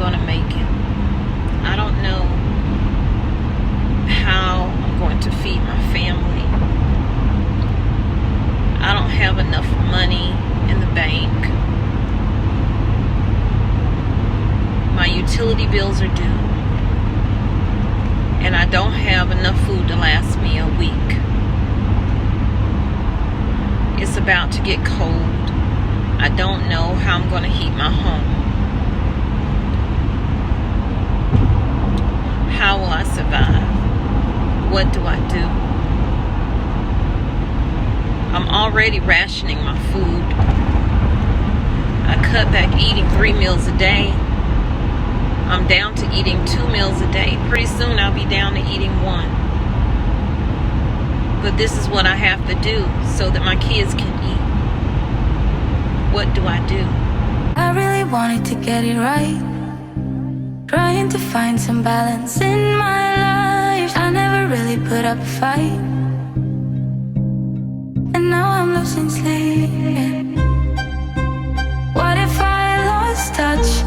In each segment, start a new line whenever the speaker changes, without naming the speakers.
going to make it. I don't know how I'm going to feed my family. I don't have enough money in the bank. My utility bills are due. And I don't have enough food to last me a week. It's about to get cold. I don't know how I'm going to heat my home. How will I survive? What do I do? I'm already rationing my food. I cut back eating 3 meals a day. I'm down to eating 2 meals a day. Pretty soon I'll be down to eating 1. But this is what I have to do so that my kids can eat. What do I do?
I really wanted to get it right, trying to find some balance in my life. I never really put up a fight, and now I'm losing sleep. What if I lost touch?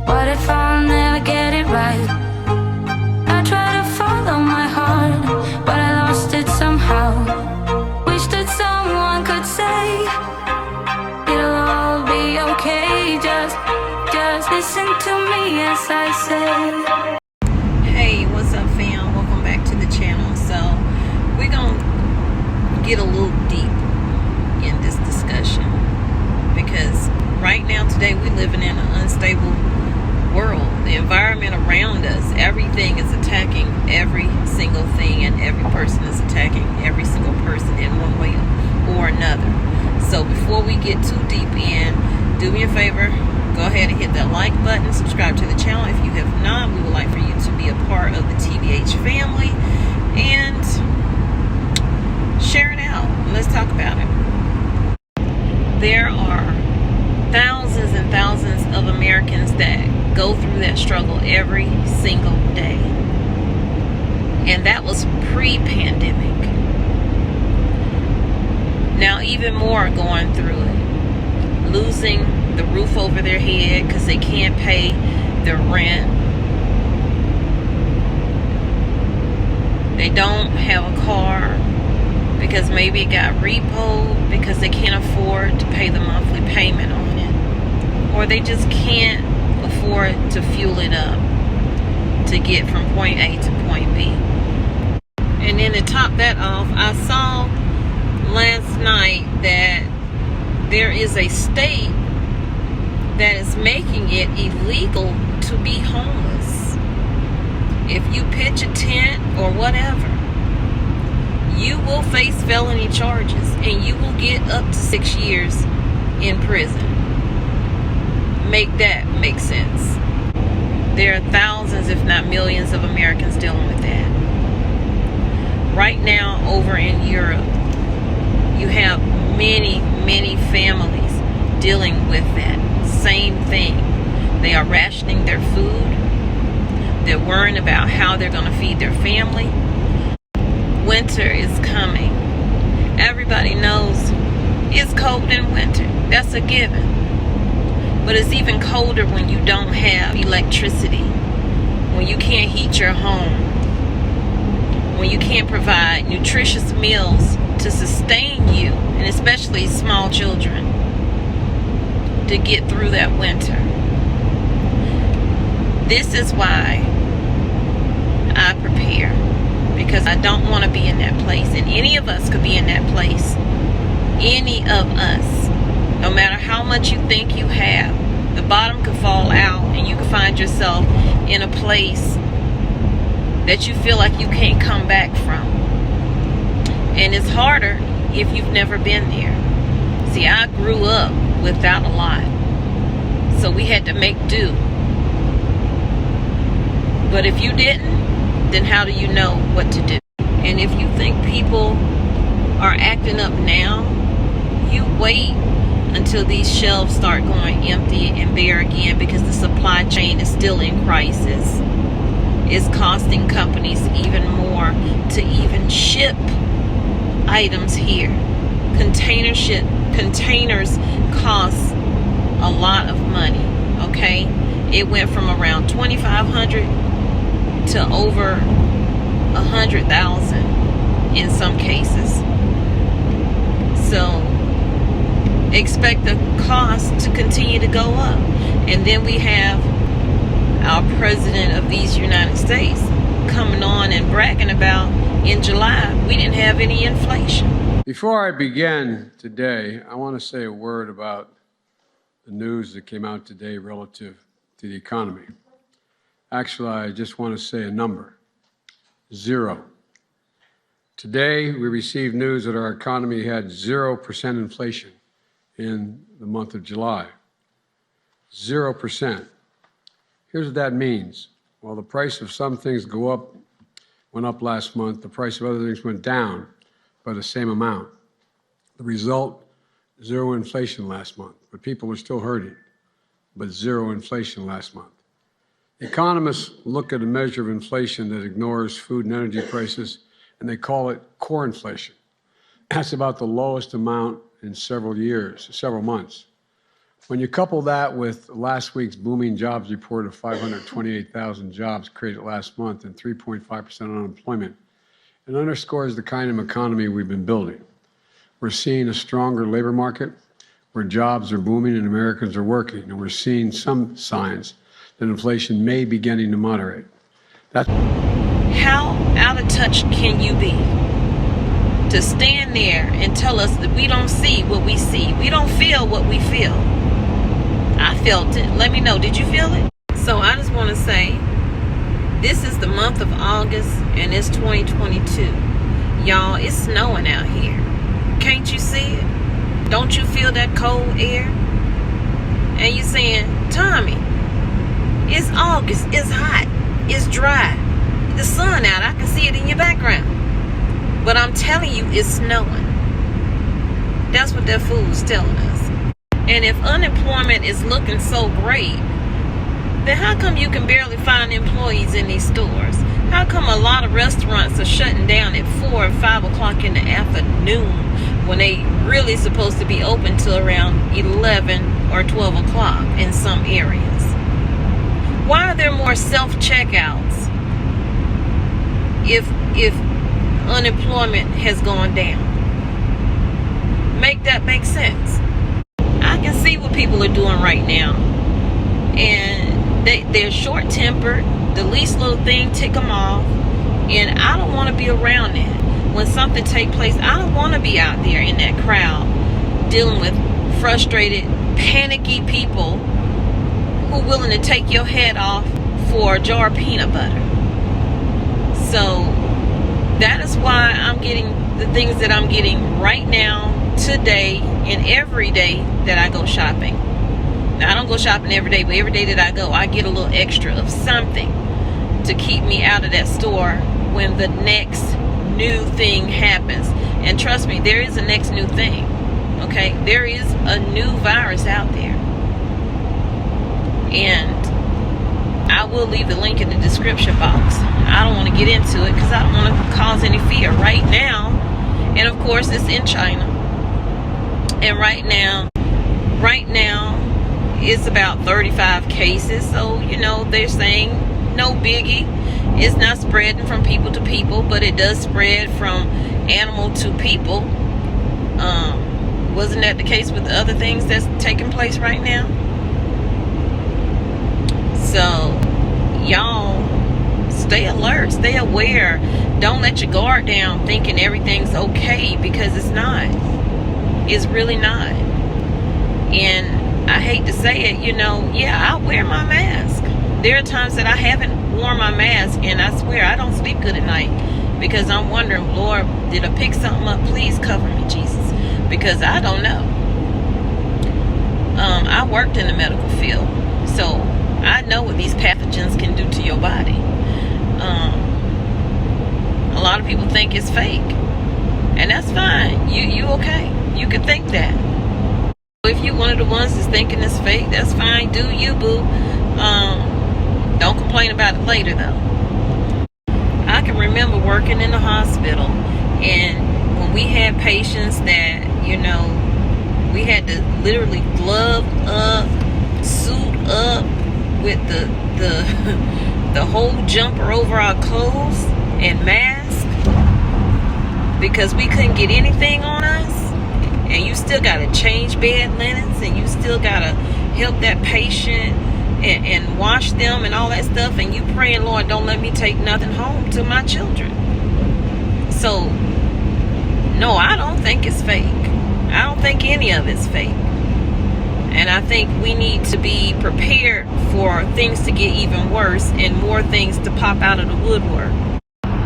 What if I'll never get it right? I try to follow my heart, but I lost it somehow. Wish that someone could say it'll all be okay. Just listen to me as I say.
Hey, what's up, fam? Welcome back to the channel. So we're gonna get a little deep in this discussion, because right now, today, we're living in an unstable world. The environment around us, everything is attacking every single thing, and every person is attacking every single person in one way or another. So before we get too deep in, do me a favor, go ahead and hit that like button, subscribe to the channel if you have not. We would like for you to be a part of the TBH family, and share it out. Let's talk about it. There are thousands and thousands of Americans that go through that struggle every single day. And that was pre-pandemic. Now even more are going through it. Losing the roof over their head because they can't pay their rent. They don't have a car because maybe it got repoed because they can't afford to pay the monthly payment on it. Or they just can't afford to fuel it up to get from point A to point B. And then to top that off, I saw last night that there is a state that is making it illegal to be homeless. If you pitch a tent or whatever, you will face felony charges and you will get up to 6 years in prison. Make that make sense. There are thousands, if not millions, of Americans dealing with that. Right now, over in Europe, you have many, many families dealing with that same thing. They are rationing their food. They're worrying about how they're going to feed their family. Winter is coming. Everybody knows it's cold in winter. That's a given. But it's even colder when you don't have electricity, when you can't heat your home, when you can't provide nutritious meals to sustain you, and especially small children, to get through that winter. This is why I prepare, because I don't want to be in that place, and any of us could be in that place. Any of us. No matter how much you think you have, the bottom could fall out and you could find yourself in a place that you feel like you can't come back from. And it's harder if you've never been there. See, I grew up without a lot, so we had to make do. But if you didn't, then how do you know what to do? And if you think people are acting up now, you wait until these shelves start going empty and bare again, because the supply chain is still in crisis. It's costing companies even more to even ship items here. Containers cost a lot of money, okay? It went from around 2,500 to over 100,000 in some cases. So expect the cost to continue to go up. And then we have our president of these United States coming on and bragging about in July we didn't have any inflation.
Before I begin today, I want to say a word about the news that came out today relative to the economy. Actually, I just want to say a number: 0. Today, we received news that our economy had 0% inflation in the month of July. 0%. Here's what that means. While the price of some things went up last month, the price of other things went down by the same amount. The result, 0 inflation last month, but people were still hurting, but 0 inflation last month. Economists look at a measure of inflation that ignores food and energy prices, and they call it core inflation. That's about the lowest amount in several months. When you couple that with last week's booming jobs report of 528,000 jobs created last month and 3.5% unemployment, it underscores the kind of economy we've been building. We're seeing a stronger labor market where jobs are booming and Americans are working, and we're seeing some signs that inflation may be beginning to moderate.
How out of touch can you be to stand there and tell us that we don't see what we see? We don't feel what we feel. I felt it. Let me know. Did you feel it? So I just want to say, this is the month of August and it's 2022. Y'all, it's snowing out here. Can't you see it? Don't you feel that cold air? And you're saying, Tommy, it's August, it's hot, it's dry, the sun out, I can see it in your background. But I'm telling you, it's snowing. That's what that fool's telling us. And if unemployment is looking so great, then how come you can barely find employees in these stores? How come a lot of restaurants are shutting down at 4 or 5 o'clock in the afternoon when they really supposed to be open till around 11 or 12 o'clock in some areas? Why are there more self-checkouts if unemployment has gone down? Make that make sense. I can see what people are doing right now, and they're short-tempered. The least little thing tick them off, and I don't want to be around that. When something takes place, I don't want to be out there in that crowd dealing with frustrated, panicky people who are willing to take your head off for a jar of peanut butter. So that is why I'm getting the things that I'm getting right now, today, and every day that I go shopping. Now, I don't go shopping every day, but every day that I go, I get a little extra of something to keep me out of that store when the next new thing happens. And trust me, there is a next new thing. Okay, there is a new virus out there, and I will leave the link in the description box. I don't want to get into it because I don't want to cause any fear right now. And of course, it's in China, and right now it's about 35 cases. So they're saying no biggie. It's not spreading from people to people, but it does spread from animal to people. Wasn't that the case with the other things that's taking place right now? So, y'all, stay alert, stay aware. Don't let your guard down thinking everything's okay, because it's not. It's really not. And I hate to say it, yeah, I wear my mask. There are times that I haven't worn my mask, and I swear I don't sleep good at night because I'm wondering, Lord, did I pick something up? Please cover me, Jesus, because I don't know. I worked in the medical field, so I know what these pathogens can do to your body. A lot of people think it's fake, and that's fine. You okay? You can think that. If you're one of the ones that's thinking it's fake, that's fine. Do you, boo? Don't complain about it later, though. I can remember working in the hospital, and when we had patients that, we had to literally glove up, suit up with the whole jumper over our clothes and mask because we couldn't get anything on us, and you still got to change bed linens, and you still got to help that patient and wash them and all that stuff, and you praying, Lord, don't let me take nothing home to my children. So no, I don't think it's fake. I don't think any of it's fake. And I think we need to be prepared for things to get even worse and more things to pop out of the woodwork.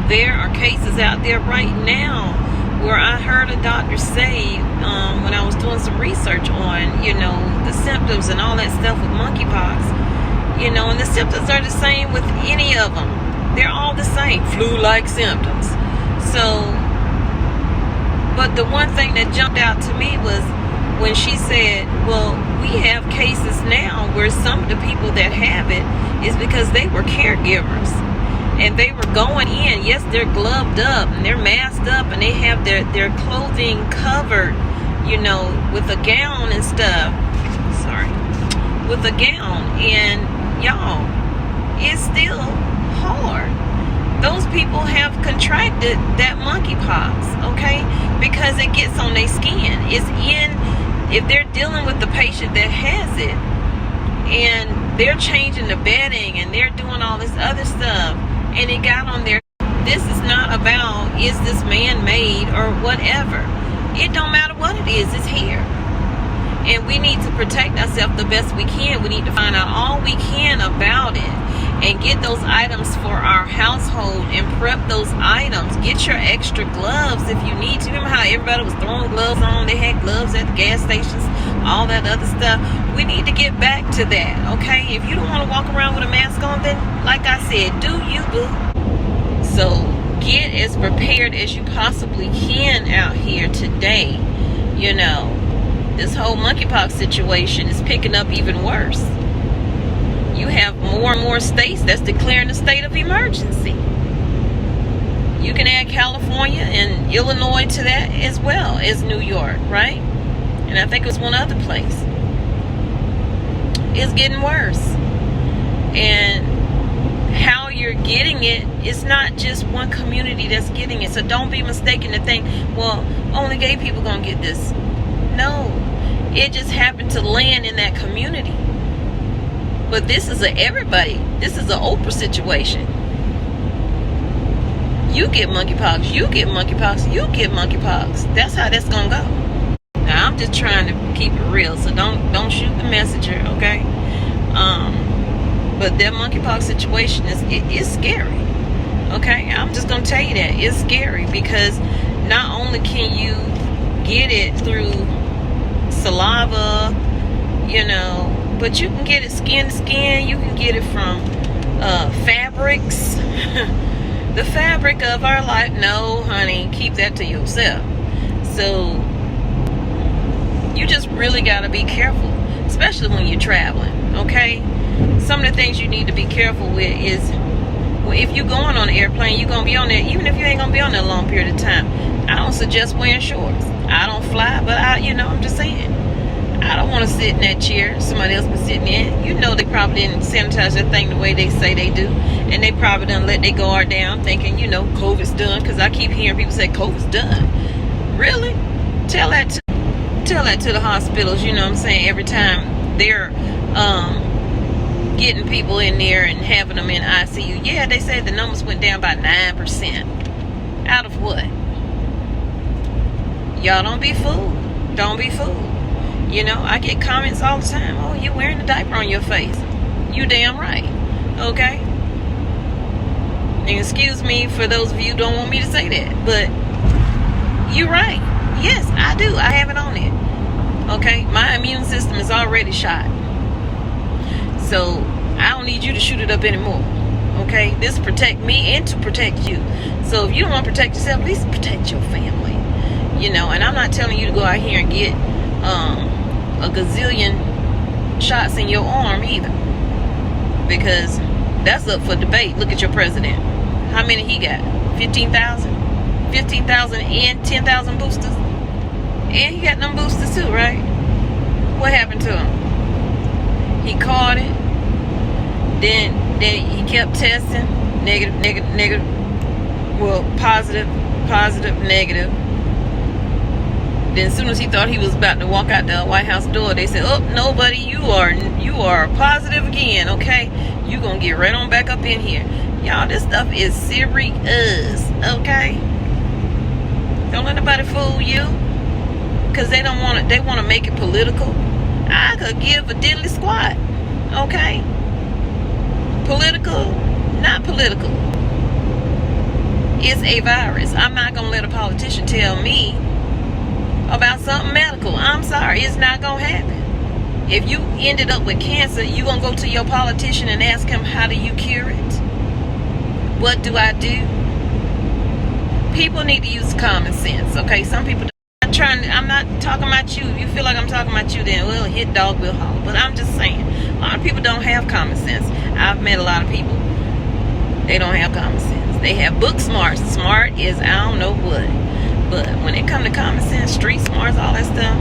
There are cases out there right now where I heard a doctor say, when I was doing some research on, you know, the symptoms and all that stuff with monkeypox, you know, and the symptoms are the same with any of them. They're all the same, flu-like symptoms. So, but the one thing that jumped out to me was when she said, well, we have cases now where some of the people that have it is because they were caregivers and they were going in. Yes, they're gloved up and they're masked up and they have their clothing covered, you know, with a gown and stuff. Sorry. With a gown. And y'all, it's still hard. Those people have contracted that monkeypox, okay? Because it gets on their skin. It's in, if they're dealing with the patient that has it and they're changing the bedding and they're doing all this other stuff and it got on their, this is not about, is this man-made or whatever. It don't matter what it is, it's here. And we need to protect ourselves the best we can. We need to find out all we can about it and get those items for our household and prep those items. Get your extra gloves if you need to. Remember how everybody was throwing gloves on? They had gloves at the gas stations, all that other stuff. We need to get back to that, okay? If you don't want to walk around with a mask on, then like I said, do you, boo? So get as prepared as you possibly can out here today. You know, this whole monkeypox situation is picking up even worse. You have more and more states that's declaring a state of emergency. You can add California and Illinois to that as well as New York, right? And I think it was one other place. It's getting worse. And how you're getting it, it's not just one community that's getting it. So don't be mistaken to think, well, only gay people gonna get this. No, it just happened to land in that community. But this is everybody. This is an Oprah situation. You get monkeypox, you get monkeypox, you get monkeypox. That's how that's gonna go. Now I'm just trying to keep it real, so don't shoot the messenger, okay? But that monkeypox situation is scary. Okay, I'm just gonna tell you that it's scary because not only can you get it through saliva, you know, but you can get it skin to skin. You can get it from fabrics. The fabric of our life. No, honey, keep that to yourself. So you just really got to be careful, especially when you're traveling, okay? Some of the things you need to be careful with is, well, if you're going on an airplane, you're going to be on there, even if you ain't going to be on there a long period of time. I don't suggest wearing shorts. I don't fly, but I'm just saying. I don't want to sit in that chair somebody else been sitting in. You know they probably didn't sanitize that thing the way they say they do. And they probably done let their guard down thinking, you know, COVID's done. Because I keep hearing people say COVID's done. Really? Tell that to the hospitals, you know what I'm saying, every time they're getting people in there and having them in ICU. Yeah, they said the numbers went down by 9%. Out of what? Y'all don't be fooled. Don't be fooled. You know, I get comments all the time. Oh, you're wearing a diaper on your face. You damn right. Okay? And excuse me for those of you who don't want me to say that. But you're right. Yes, I do. I have it on there. Okay? My immune system is already shot. So I don't need you to shoot it up anymore. Okay? This protect me and to protect you. So if you don't want to protect yourself, at least protect your family. You know, and I'm not telling you to go out here and get a gazillion shots in your arm either, because that's up for debate. Look at your president. How many he got? 15,000? 15,000 and 10,000 boosters? And he got them boosters too, right? What happened to him? He caught it. Then he kept testing, negative. Well, positive, negative. Then as soon as he thought he was about to walk out the White House door, they said, "Oh, no, buddy, you are positive again, okay? You gonna get right on back up in here." Y'all, this stuff is serious, okay? Don't let nobody fool you, because they want to make it political. I could give a diddly squat, okay? Political, not political. It's a virus. I'm not gonna let a politician tell me about something medical. I'm sorry, it's not gonna happen. If you ended up with cancer, you gonna go to your politician and ask him, how do you cure it? What do I do? People need to use common sense, okay? Some people, I'm not talking about you. If you feel like I'm talking about you, then we'll hit dog, we'll holler. But I'm just saying, a lot of people don't have common sense. I've met a lot of people, they don't have common sense. They have book smart. Smart is I don't know what. But when it comes to common sense, street smarts, all that stuff,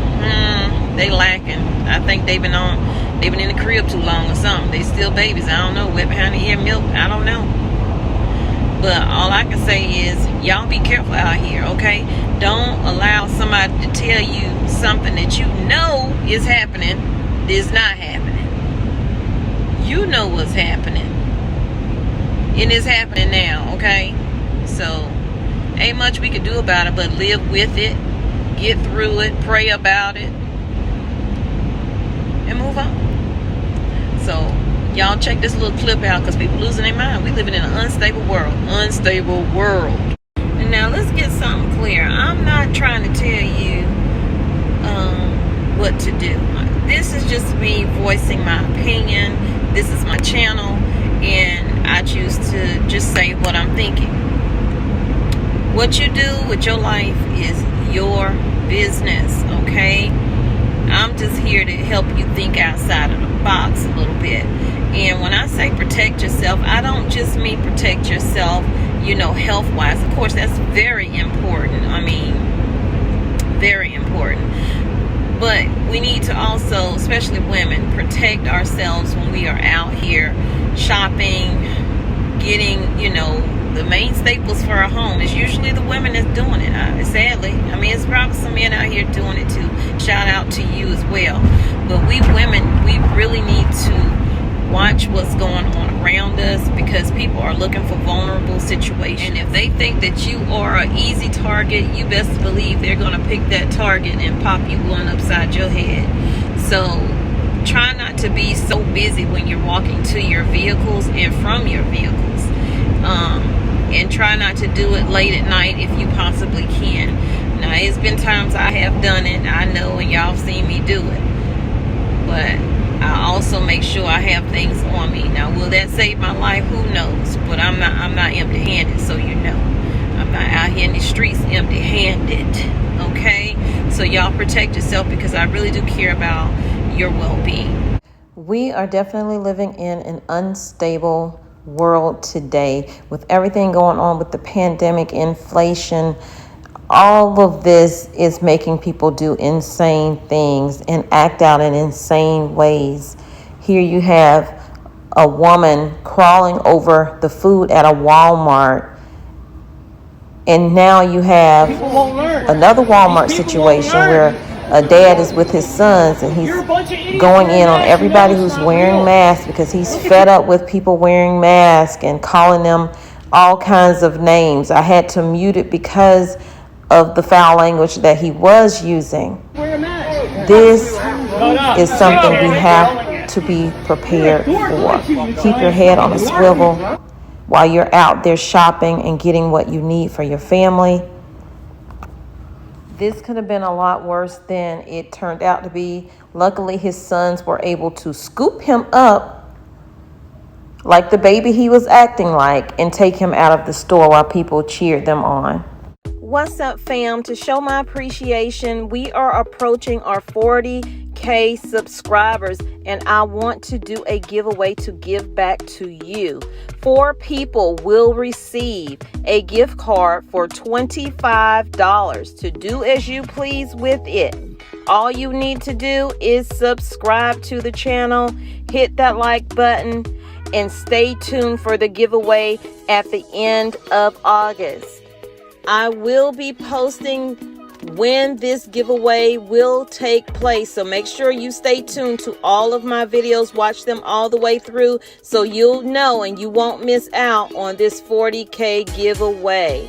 they lacking. I think they've been in the crib too long or something. They still babies. I don't know. Wet behind the ear milk. I don't know. But all I can say is, y'all be careful out here, okay? Don't allow somebody to tell you something that you know is happening is not happening. You know what's happening. And it's happening now, okay? So ain't much we can do about it but live with it, get through it, pray about it, and move on. So y'all check this little clip out, because people losing their mind. We living in an unstable world. And now let's get something clear. I'm not trying to tell you what to do. This is just me voicing my opinion. This is my channel, and I choose to just say what I'm thinking. What you do with your life is your business, okay? I'm just here to help you think outside of the box a little bit. And when I say protect yourself, I don't just mean protect yourself, health-wise. Of course, that's very important. I mean, very important. But we need to also, especially women, protect ourselves when we are out here shopping, getting, the main staples for our home. Is usually the women that's doing it. Sadly, I mean, it's probably some men out here doing it too. Shout out to you as well. But we women, we really need to watch what's going on around us, because people are looking for vulnerable situations. And if they think that you are an easy target, you best believe they're going to pick that target and pop you one upside your head. So try not to be so busy when you're walking to your vehicles and from your vehicles. And try not to do it late at night if you possibly can. Now, it's been times I have done it, I know, and y'all seen me do it. But I also make sure I have things on me. Now, will that save my life? Who knows? But I'm not empty-handed, so you know. I'm not out here in the streets empty-handed, okay? So y'all protect yourself, because I really do care about your well-being. We are definitely living in an unstable world today, with everything going on with the pandemic, inflation. All of this is making people do insane things and act out in insane ways. Here you have a woman crawling over the food at a Walmart, and now you have another Walmart situation where a dad is with his sons, and he's going in on everybody who's wearing masks, because he's fed up with people wearing masks and calling them all kinds of names. I had to mute it because of the foul language that he was using. This is something we have to be prepared for. Keep your head on a swivel while you're out there shopping and getting what you need for your family. This could have been a lot worse than it turned out to be. Luckily, his sons were able to scoop him up like the baby he was acting like and take him out of the store while people cheered them on. What's up, fam? To show my appreciation, we are approaching our 40K subscribers, and I want to do a giveaway to give back to you. 4 people will receive a gift card for $25 to do as you please with it. All you need to do is subscribe to the channel, hit that like button, and stay tuned for the giveaway at the end of August. I will be posting when this giveaway will take place, so make sure you stay tuned to all of my videos. Watch them all the way through so you'll know and you won't miss out on this 40K giveaway.